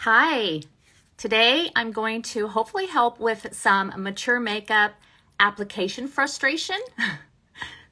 Hi, today I'm going to hopefully help with some mature makeup application frustration.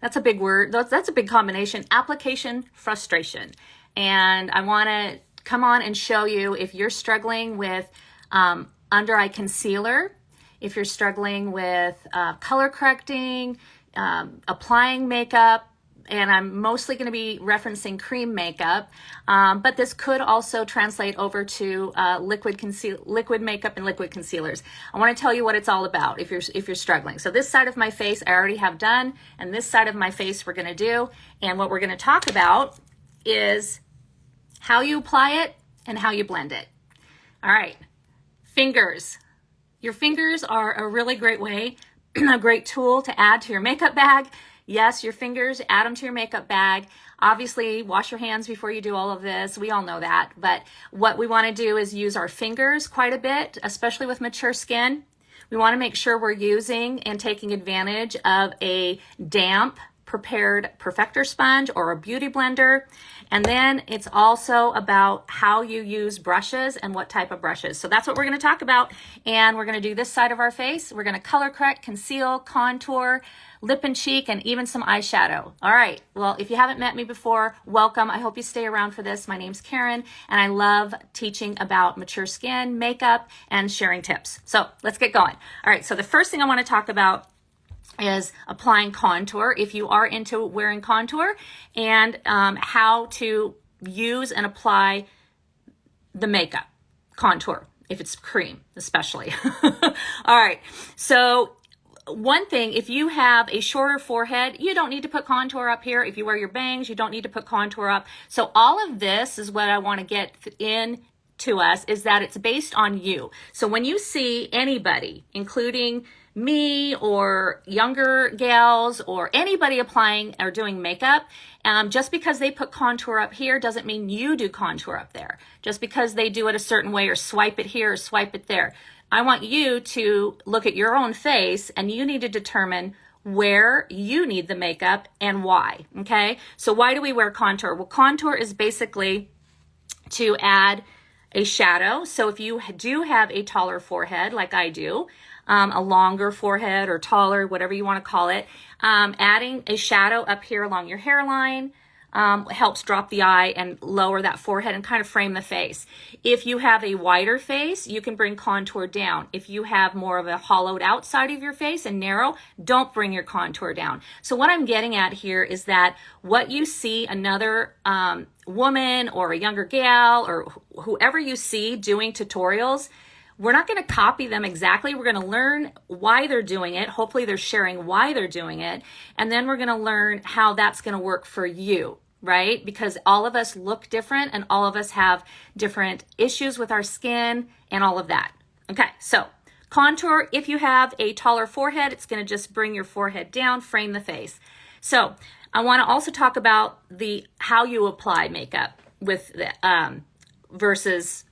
That's a big word. That's a big combination, application frustration. And I want to come on and show you if you're struggling with under eye concealer, if you're struggling with color correcting, applying makeup, and I'm mostly going to be referencing cream makeup, but this could also translate over to liquid makeup and liquid concealers. I want to tell you what it's all about if you're struggling. So this side of my face I already have done, and this side of my face we're going to do, and what we're going to talk about is how you apply it and how you blend it. All right, fingers. Your fingers are a really great way, a great tool to add to your makeup bag. Yes, your fingers, add them to your makeup bag. Obviously, wash your hands before you do all of this. We all know that. But what we want to do is use our fingers quite a bit, especially with mature skin. We want to make sure we're using and taking advantage of a damp, prepared perfector sponge or a beauty blender. And then it's also about how you use brushes and what type of brushes. So that's what we're going to talk about. And we're going to do this side of our face. We're going to color correct, conceal, contour, lip and cheek, and even some eyeshadow. All right. Well, if you haven't met me before, welcome. I hope you stay around for this. My name's Karen, and I love teaching about mature skin, makeup, and sharing tips. So let's get going. All right. So the first thing I want to talk about is applying contour, if you are into wearing contour, and how to use and apply the makeup contour, if it's cream, especially. All right, so one thing, if you have a shorter forehead, you don't need to put contour up here. If you wear your bangs, you don't need to put contour up. So all of this is what I want to get in to us, is that it's based on you. So when you see anybody, including me or younger gals or anybody applying or doing makeup, just because they put contour up here doesn't mean you do contour up there. Just because they do it a certain way or swipe it here or swipe it there. I want you to look at your own face, and you need to determine where you need the makeup and why, okay? So why do we wear contour? Well, contour is basically to add a shadow. So if you do have a taller forehead, like I do, a longer forehead or taller, whatever you want to call it, adding a shadow up here along your hairline helps drop the eye and lower that forehead and kind of frame the face. If you have a wider face, you can bring contour down. If you have more of a hollowed out side of your face and narrow, don't bring your contour down. So what I'm getting at here is that what you see another woman or a younger gal or whoever you see doing tutorials, we're not going to copy them exactly. We're going to learn why they're doing it. Hopefully they're sharing why they're doing it. And then we're going to learn how that's going to work for you, right? Because all of us look different and all of us have different issues with our skin and all of that. Okay, so contour, if you have a taller forehead, it's going to just bring your forehead down, frame the face. So I want to also talk about how you apply makeup with the versus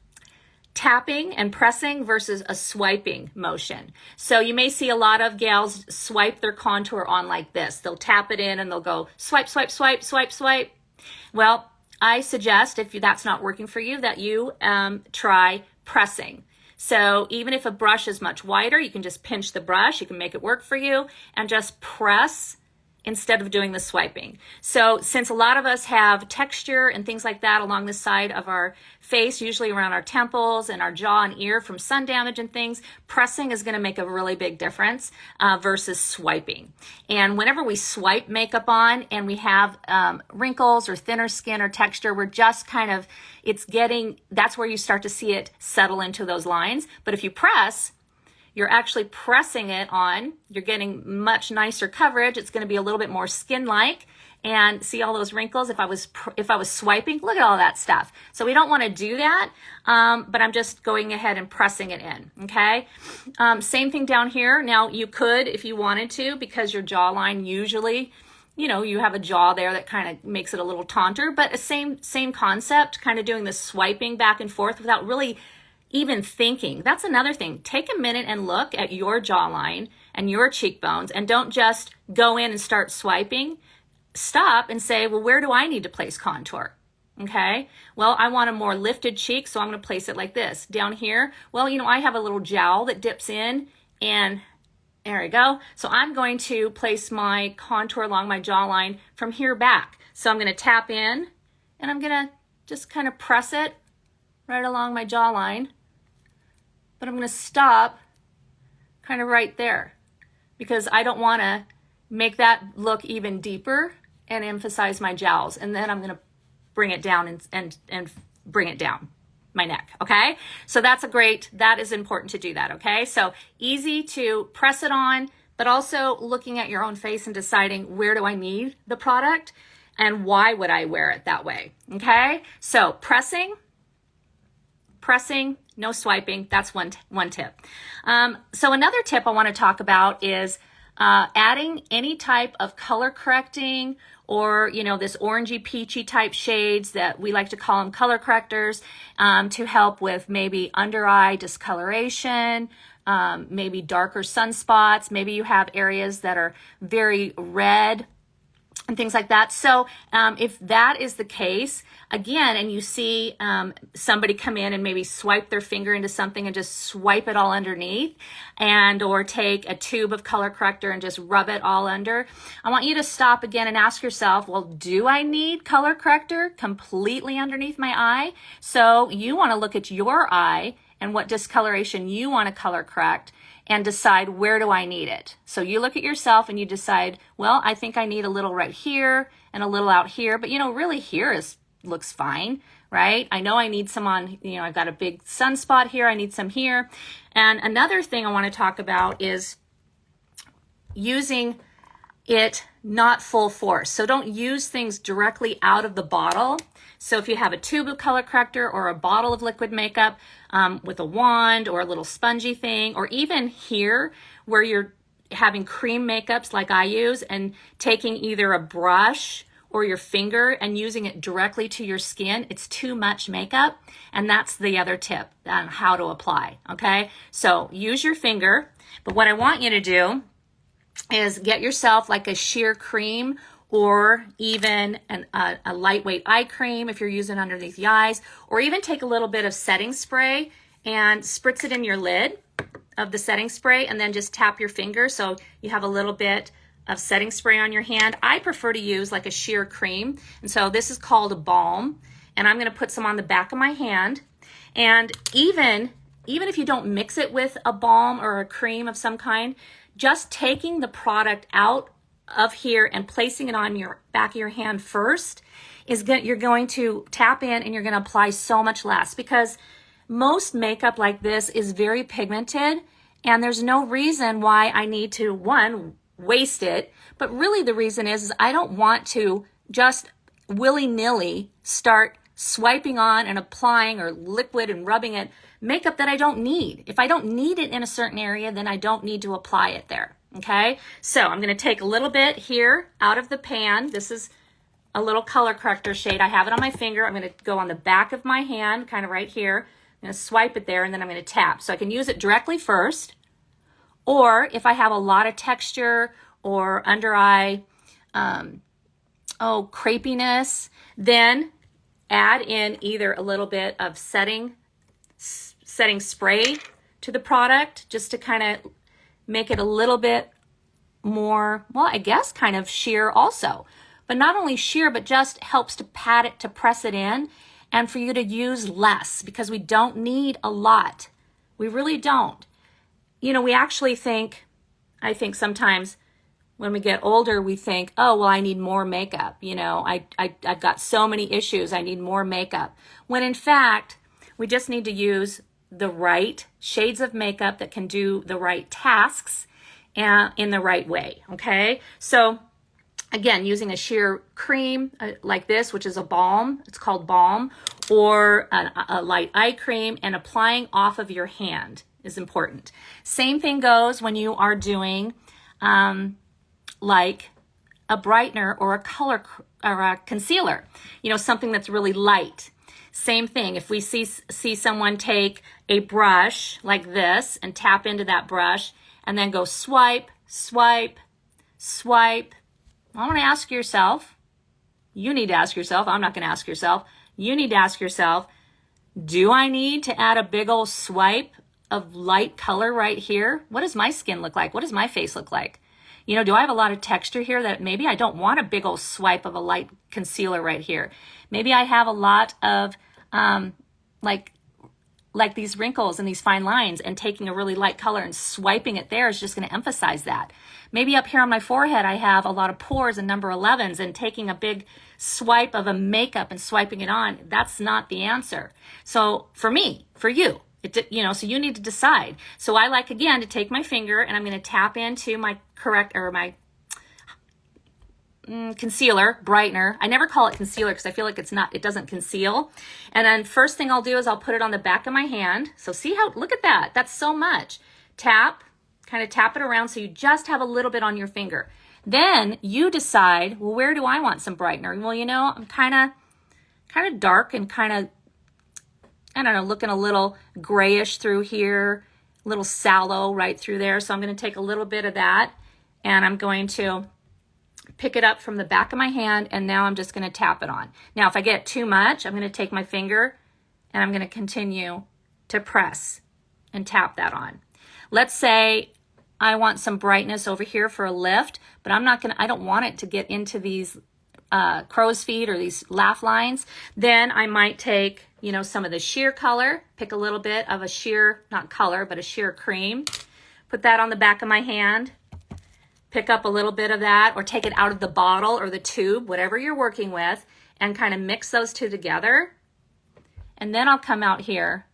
tapping and pressing versus a swiping motion. So you may see a lot of gals swipe their contour on like this. They'll tap it in and they'll go swipe, swipe, swipe, swipe, swipe. Well, I suggest, if that's not working for you, that you try pressing. So even if a brush is much wider, you can just pinch the brush. You can make it work for you and just press instead of doing the swiping. So since a lot of us have texture and things like that along the side of our face, usually around our temples and our jaw and ear from sun damage and things, pressing is going to make a really big difference versus swiping. And whenever we swipe makeup on and we have wrinkles or thinner skin or texture, we're just kind of, that's where you start to see it settle into those lines. But if you press, you're actually pressing it on, you're getting much nicer coverage. It's going to be a little bit more skin-like. And see all those wrinkles? If I was swiping, look at all that stuff. So we don't want to do that, but I'm just going ahead and pressing it in, okay? Same thing down here. Now you could, if you wanted to, because your jawline usually, you have a jaw there that kind of makes it a little taunter, but the same concept, kind of doing the swiping back and forth without really even thinking. That's another thing. Take a minute and look at your jawline and your cheekbones, and don't just go in and start swiping. Stop and say, well, where do I need to place contour? Okay, well, I want a more lifted cheek, so I'm going to place it like this. Down here, well, you know, I have a little jowl that dips in, and there we go. So I'm going to place my contour along my jawline from here back. So I'm going to tap in, and I'm going to just kind of press it right along my jawline, but I'm going to stop kind of right there because I don't want to make that look even deeper and emphasize my jowls. And then I'm going to bring it down and bring it down my neck. Okay, so that is important to do that. Okay, so easy to press it on, but also looking at your own face and deciding, where do I need the product and why would I wear it that way? Okay, so pressing, no swiping. That's one tip. So another tip I want to talk about is adding any type of color correcting, or, you know, this orangey peachy type shades that we like to call them color correctors, to help with maybe under eye discoloration, maybe darker sunspots. Maybe you have areas that are very red and things like that. So if that is the case, again, and you see somebody come in and maybe swipe their finger into something and just swipe it all underneath, and or take a tube of color corrector and just rub it all under, I want you to stop again and ask yourself, well, do I need color corrector completely underneath my eye? So you want to look at your eye and what discoloration you want to color correct, and decide, where do I need it? So you look at yourself and you decide, well, I think I need a little right here and a little out here, but you know, really here looks fine, right? I know I need some on, you know, I've got a big sunspot here, I need some here. And another thing I want to talk about is using it not full force. So don't use things directly out of the bottle. So if you have a tube of color corrector or a bottle of liquid makeup with a wand or a little spongy thing, or even here where you're having cream makeups like I use, and taking either a brush or your finger and using it directly to your skin, it's too much makeup. And that's the other tip on how to apply. Okay, so use your finger, but what I want you to do is get yourself like a sheer cream, or even a lightweight eye cream if you're using underneath the eyes, or even take a little bit of setting spray and spritz it in your lid of the setting spray, and then just tap your finger so you have a little bit of setting spray on your hand. I prefer to use like a sheer cream, and so this is called a balm, and I'm going to put some on the back of my hand. And even if you don't mix it with a balm or a cream of some kind, just taking the product out of here and placing it on your back of your hand first you're going to tap in, and you're going to apply so much less, because most makeup like this is very pigmented, and there's no reason why I need to, one, waste it, but really the reason is I don't want to just willy-nilly start swiping on and applying, or liquid and rubbing it, makeup that I don't need. If I don't need it in a certain area, then I don't need to apply it there. Okay, so I'm going to take a little bit here out of the pan. This is a little color corrector shade. I have it on my finger. I'm going to go on the back of my hand, kind of right here. I'm going to swipe it there, and then I'm going to tap. So I can use it directly first, or if I have a lot of texture or under eye, crepiness, then add in either a little bit of setting spray to the product, just to kind of make it a little bit more, well, I guess kind of sheer also. But not only sheer, but just helps to pat it, to press it in, and for you to use less, because we don't need a lot. We really don't. You know, we actually I think sometimes when we get older, we think, oh, well, I need more makeup. You know, I've got so many issues, I need more makeup. When in fact, we just need to use the right shades of makeup that can do the right tasks and in the right way. Okay, so again, using a sheer cream like this, which is a balm, it's called balm, or a light eye cream, and applying off of your hand is important. Same thing goes when you are doing like a brightener or a color or a concealer, you know, something that's really light. Same thing, if we see someone take a brush like this and tap into that brush and then go swipe, swipe, swipe, I want to ask yourself, you need to ask yourself, I'm not going to ask yourself, you need to ask yourself, do I need to add a big old swipe of light color right here? What does my skin look like? What does my face look like? You know, do I have a lot of texture here that maybe I don't want a big old swipe of a light concealer right here? Maybe I have a lot of like these wrinkles and these fine lines, and taking a really light color and swiping it there is just going to emphasize that. Maybe up here on my forehead, I have a lot of pores and number 11s, and taking a big swipe of a makeup and swiping it on, that's not the answer. So for me, for you, so you need to decide. So I like, again, to take my finger and I'm going to tap into my my concealer, brightener. I never call it concealer because I feel like it doesn't conceal. And then first thing I'll do is I'll put it on the back of my hand. So see how, look at that. That's so much. Tap, kind of tap it around so you just have a little bit on your finger. Then you decide, well, where do I want some brightener? Well, you know, I'm kind of dark and kind of, I don't know, looking a little grayish through here, a little sallow right through there. So I'm going to take a little bit of that and I'm going to pick it up from the back of my hand, and now I'm just going to tap it on. Now, if I get too much, I'm going to take my finger and I'm going to continue to press and tap that on. Let's say I want some brightness over here for a lift, but I don't want it to get into these crow's feet or these laugh lines. Then I might take, you know, some of the sheer color, pick a little bit of a sheer, not color, but a sheer cream, put that on the back of my hand, pick up a little bit of that, or take it out of the bottle or the tube, whatever you're working with, and kind of mix those two together. And then I'll come out here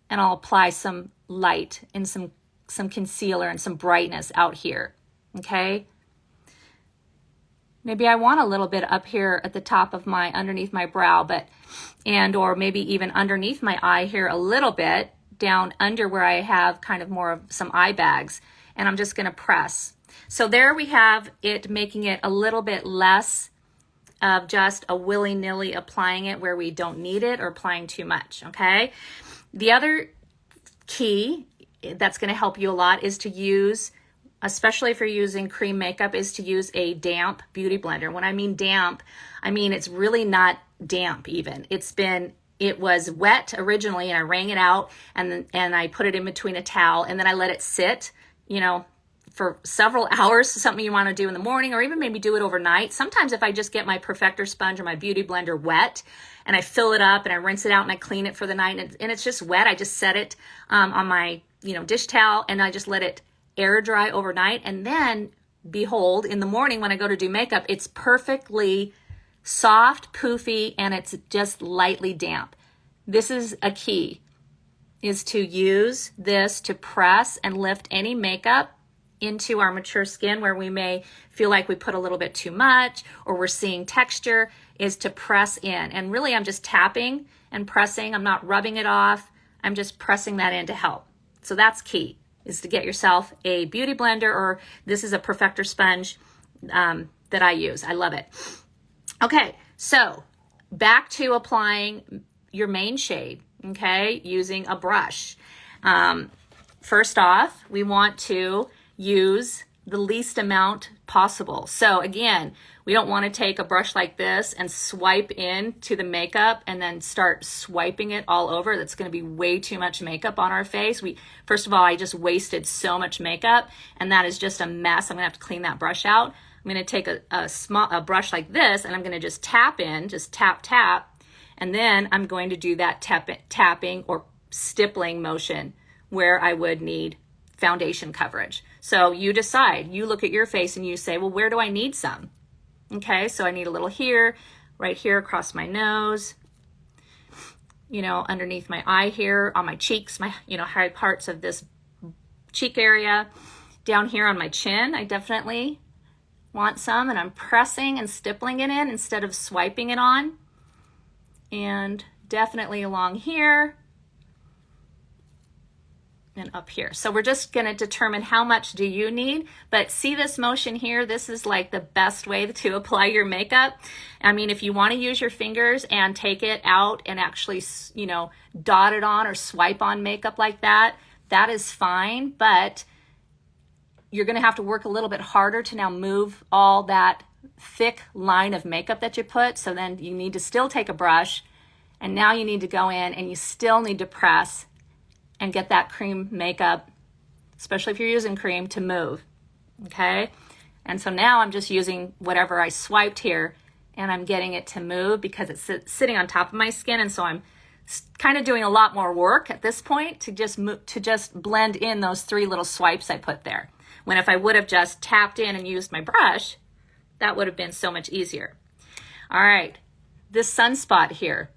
and I'll apply some light and some concealer and some brightness out here, okay? Maybe I want a little bit up here at the top of underneath my brow, or maybe even underneath my eye here a little bit, down under where I have kind of more of some eye bags, and I'm just gonna press. So there we have it, making it a little bit less of just a willy-nilly applying it where we don't need it or applying too much, okay? The other key that's going to help you a lot is to use, especially if you're using cream makeup, is to use a damp beauty blender. When I mean damp, I mean it's really not damp even. It was wet originally and I wrung it out and I put it in between a towel and then I let it sit, you know, for several hours, something you want to do in the morning, or even maybe do it overnight. Sometimes if I just get my perfector sponge or my beauty blender wet and I fill it up and I rinse it out and I clean it for the night and it's just wet, I just set it on my dish towel and I just let it air dry overnight. And then behold, in the morning when I go to do makeup, it's perfectly soft, poofy, and it's just lightly damp. This is a key, is to use this to press and lift any makeup into our mature skin where we may feel like we put a little bit too much or we're seeing texture, is to press in. And really I'm just tapping and pressing. I'm not rubbing it off. I'm just pressing that in to help. So that's key, is to get yourself a beauty blender, or this is a perfector sponge that I use. I love it. Okay, so back to applying your main shade, okay, using a brush. First off, we want to use the least amount possible. So again, we don't want to take a brush like this and swipe into the makeup and then start swiping it all over. That's going to be way too much makeup on our face. First of all, I just wasted so much makeup and that is just a mess. I'm going to have to clean that brush out. I'm going to take a brush like this and I'm going to just tap in, just tap, tap. And then I'm going to do that tapping or stippling motion where I would need foundation coverage. So you decide, you look at your face and you say, well, where do I need some? Okay, so I need a little here, right here across my nose, underneath my eye here, on my cheeks, my, high parts of this cheek area, down here on my chin, I definitely want some, and I'm pressing and stippling it in instead of swiping it on, and definitely along here, and up here. So we're just going to determine how much do you need, but see this motion here, this is like the best way to apply your makeup. I mean, if you want to use your fingers and take it out and actually, dot it on or swipe on makeup like that, that is fine, but you're going to have to work a little bit harder to now move all that thick line of makeup that you put. So then you need to still take a brush And now you need to go in and you still need to press and get that cream makeup, especially if you're using cream, to move, okay? And so now I'm just using whatever I swiped here and I'm getting it to move because it's sitting on top of my skin, and so I'm kind of doing a lot more work at this point to just blend in those 3 little swipes I put there. When if I would have just tapped in and used my brush, that would have been so much easier. All right, this sunspot here,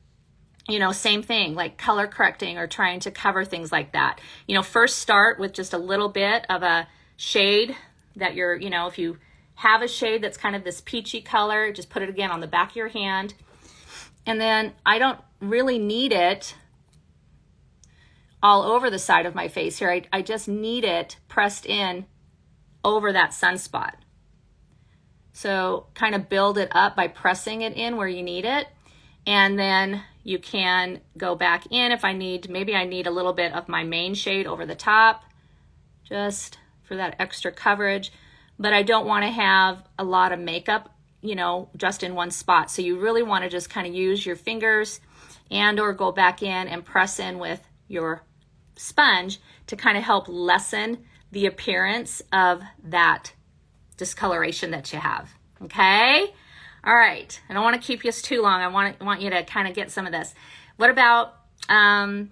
you know, same thing, like color correcting or trying to cover things like that. You know, first start with just a little bit of a shade that you're, you know, if you have a shade that's kind of this peachy color, just put it again on the back of your hand. And then I don't really need it all over the side of my face here. I just need it pressed in over that sunspot. So kind of build it up by pressing it in where you need it. And then you can go back in if I need, maybe I need a little bit of my main shade over the top, just for that extra coverage. But I don't want to have a lot of makeup, you know, just in one spot. So you really want to just kind of use your fingers and or go back in and press in with your sponge to kind of help lessen the appearance of that discoloration that you have, okay? All right, I don't want to keep you too long. I want you to kind of get some of this. What about, let's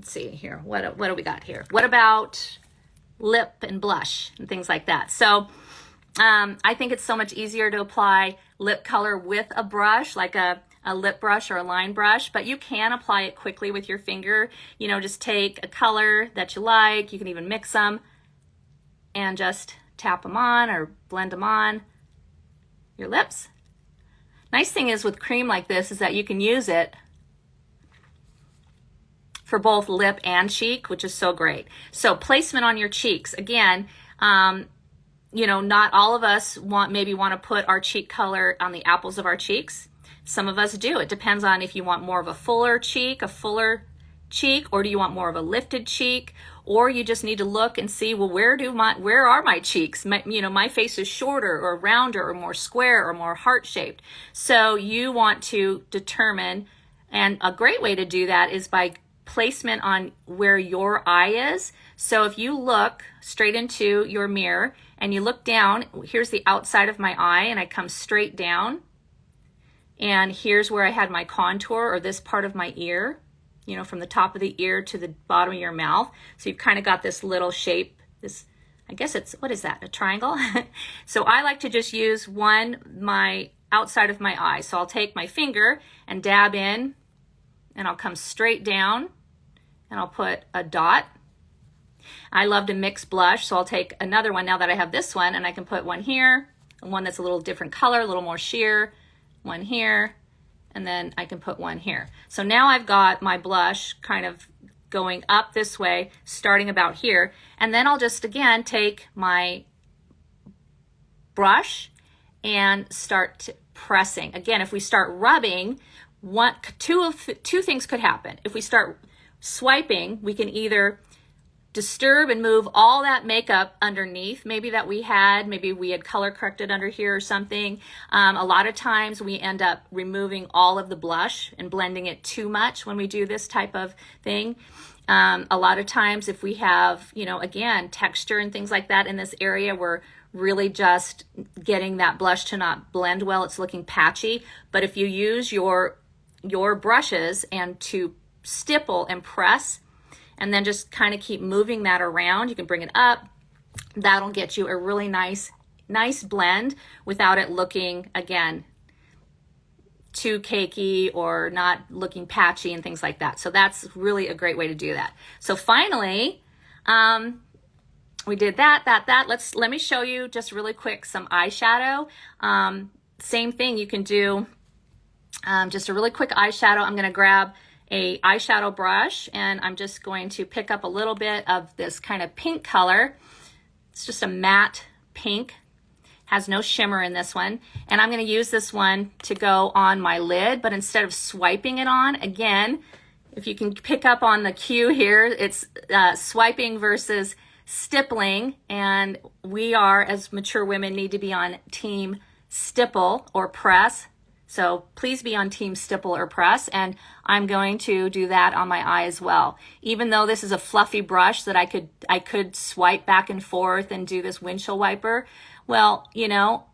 see here, what do we got here? What about lip and blush and things like that? So I think it's so much easier to apply lip color with a brush, like a lip brush or a line brush, but you can apply it quickly with your finger. You know, just take a color that you like, you can even mix them, and just tap them on or blend them on your lips. Nice thing is with cream like this is that you can use it for both lip and cheek, which is so great. So placement on your cheeks. Again, you know, not all of us maybe want to put our cheek color on the apples of our cheeks. Some of us do. It depends on if you want more of a fuller cheek, or do you want more of a lifted cheek, or you just need to look and see, well, where are my cheeks? My face is shorter or rounder or more square or more heart-shaped. So you want to determine, and a great way to do that is by placement on where your eye is. So if you look straight into your mirror and you look down, here's the outside of my eye, and I come straight down, and here's where I had my contour, or this part of my ear, you know, from the top of the ear to the bottom of your mouth. So you've kind of got this little shape, this, I guess it's, what is that, a triangle? So I like to just use my outside of my eye. So I'll take my finger and dab in, and I'll come straight down, and I'll put a dot. I love to mix blush, so I'll take another one now that I have this one, and I can put one here, and one that's a little different color, a little more sheer, one here, and then I can put one here. So now I've got my blush kind of going up this way, starting about here, and then I'll just again take my brush and start pressing. Again, if we start rubbing, two things could happen. If we start swiping, we can either disturb and move all that makeup underneath, maybe we had color corrected under here or something. A lot of times we end up removing all of the blush and blending it too much when we do this type of thing. A lot of times if we have, you know, again, texture and things like that in this area, we're really just getting that blush to not blend well. It's looking patchy. But if you use your brushes and to stipple and press, and then just kind of keep moving that around, you can bring it up. That'll get you a really nice blend without it looking, again, too cakey or not looking patchy and things like that. So that's really a great way to do that. So finally, we did that. Let me show you just really quick some eyeshadow. Same thing, you can do just a really quick eyeshadow. I'm going to grab a eyeshadow brush, and I'm just going to pick up a little bit of this kind of pink color. It's just a matte pink, has no shimmer in this one, and I'm going to use this one to go on my lid, but instead of swiping it on, again, if you can pick up on the cue here, it's swiping versus stippling, and we are, as mature women, need to be on team stipple or press. So please be on team stipple or press, and I'm going to do that on my eye as well. Even though this is a fluffy brush that I could swipe back and forth and do this windshield wiper, well, you know,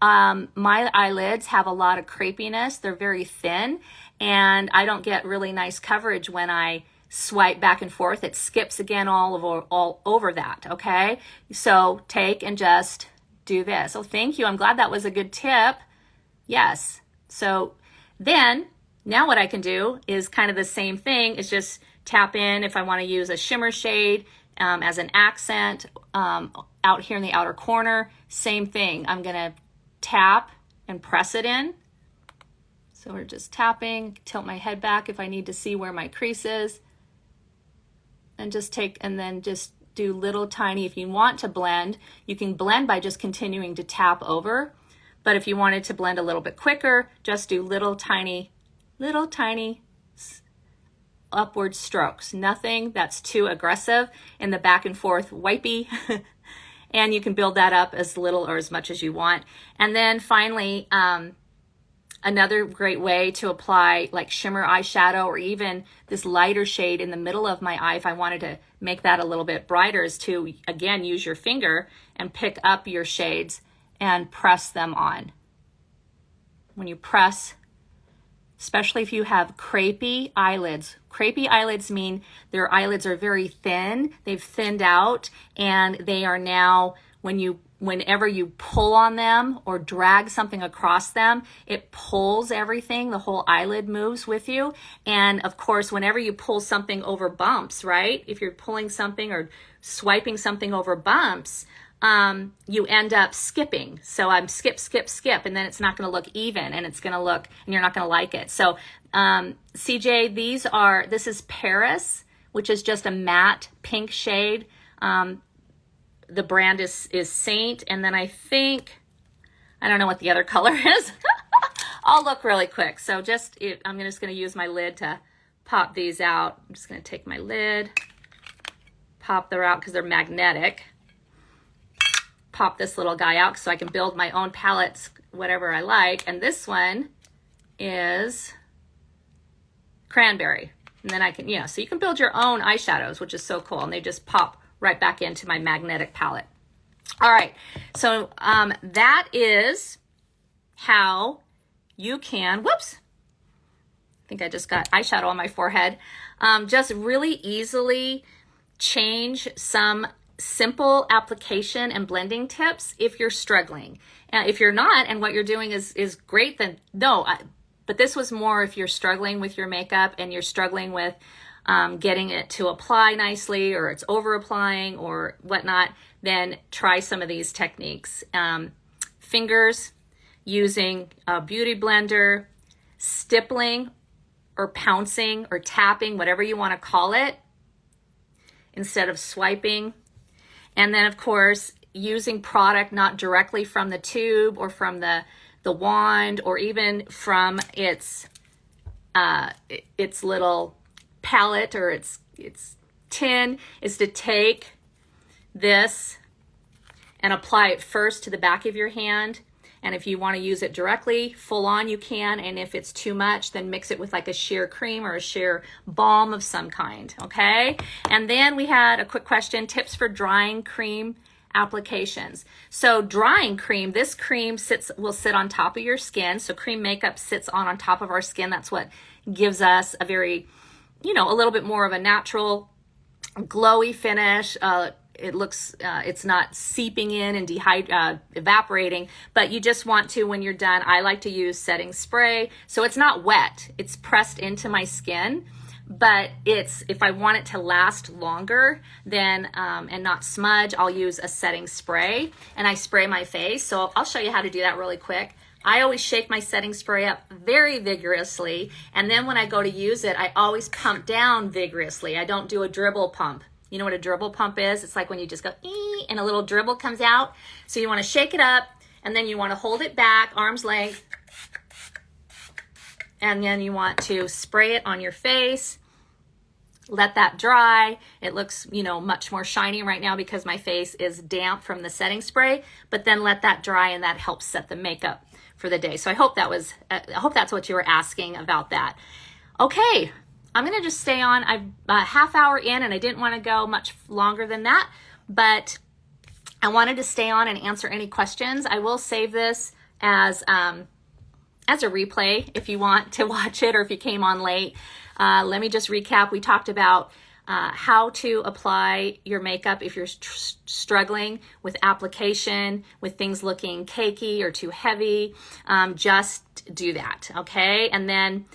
my eyelids have a lot of crepiness. They're very thin, and I don't get really nice coverage when I swipe back and forth. It skips again all over that, okay? So take and just do this. Oh, thank you. I'm glad that was a good tip. Yes. So then, now what I can do is kind of the same thing, is just tap in if I want to use a shimmer shade as an accent out here in the outer corner. Same thing. I'm going to tap and press it in. So we're just tapping, tilt my head back if I need to see where my crease is. And just then just do little tiny, if you want to blend, you can blend by just continuing to tap over. But if you wanted to blend a little bit quicker, just do little tiny upward strokes. Nothing that's too aggressive in the back and forth wipey. And you can build that up as little or as much as you want. And then finally, another great way to apply like shimmer eyeshadow or even this lighter shade in the middle of my eye, if I wanted to make that a little bit brighter, is to, again, use your finger and pick up your shades and press them on. When you press, especially if you have crepey eyelids. Crepey eyelids mean their eyelids are very thin, they've thinned out, and they are now, whenever you pull on them or drag something across them, it pulls everything, the whole eyelid moves with you. And of course, whenever you pull something over bumps, right? If you're pulling something or swiping something over bumps, you end up skipping. So I'm skip, and then it's not going to look even, and you're not going to like it. So, CJ, this is Paris, which is just a matte pink shade. The brand is Saint, and then I don't know what the other color is. I'll look really quick. So I'm just going to use my lid to pop these out. I'm just going to take my lid, pop them out because they're magnetic. Pop this little guy out so I can build my own palettes, whatever I like. And this one is cranberry. And then I can, so you can build your own eyeshadows, which is so cool. And they just pop right back into my magnetic palette. All right, so that is how you can, whoops, I think I just got eyeshadow on my forehead, just really easily change some simple application and blending tips if you're struggling. If you're not, and what you're doing is great, then no, but this was more if you're struggling with your makeup and you're struggling with getting it to apply nicely, or it's over applying or whatnot, then try some of these techniques. Fingers, using a beauty blender, stippling or pouncing or tapping, whatever you want to call it, instead of swiping. And then, of course, using product not directly from the tube or from the wand or even from its little palette or its tin, is to take this and apply it first to the back of your hand. And if you want to use it directly, full on, you can. And if it's too much, then mix it with like a sheer cream or a sheer balm of some kind, okay? And then we had a quick question, tips for drying cream applications. So drying cream, this cream will sit on top of your skin. So cream makeup sits on top of our skin. That's what gives us a very, a little bit more of a natural, glowy finish. It looks, it's not seeping in and evaporating, but you just want to, when you're done, I like to use setting spray. So it's not wet, it's pressed into my skin, but if I want it to last longer then, and not smudge, I'll use a setting spray, and I spray my face. So I'll show you how to do that really quick. I always shake my setting spray up very vigorously, and then when I go to use it, I always pump down vigorously. I don't do a dribble pump. You know what a dribble pump is? It's like when you just go, ee, and a little dribble comes out. So you want to shake it up, and then you want to hold it back, arm's length, and then you want to spray it on your face let that dry. It looks, you know, much more shiny right now because my face is damp from the setting spray, but then let that dry and that helps set the makeup for the day. So I hope that's what you were asking about that. Okay, I'm gonna just stay on. I'm a half hour in and I didn't want to go much longer than that, but I wanted to stay on and answer any questions. I will save this as a replay if you want to watch it or if you came on late. Let me just recap. We talked about how to apply your makeup if you're struggling with application, with things looking cakey or too heavy. Just do that, okay? And then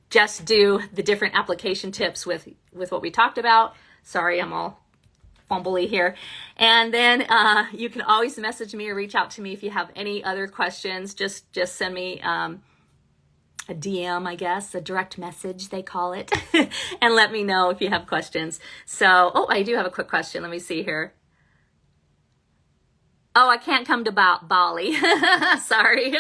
just do the different application tips with what we talked about. Sorry, I'm all fumbly here. And then you can always message me or reach out to me if you have any other questions. Just send me a DM, I guess, a direct message, they call it, and let me know if you have questions. So, oh, I do have a quick question. Let me see here. Oh, I can't come to Bali. Sorry.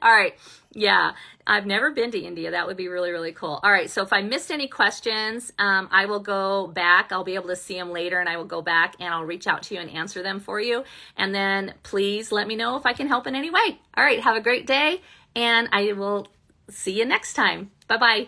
All right. Yeah, I've never been to India. That would be really, really cool. All right. So if I missed any questions, I will go back. I'll be able to see them later and I will go back and I'll reach out to you and answer them for you. And then please let me know if I can help in any way. All right. Have a great day and I will see you next time. Bye-bye.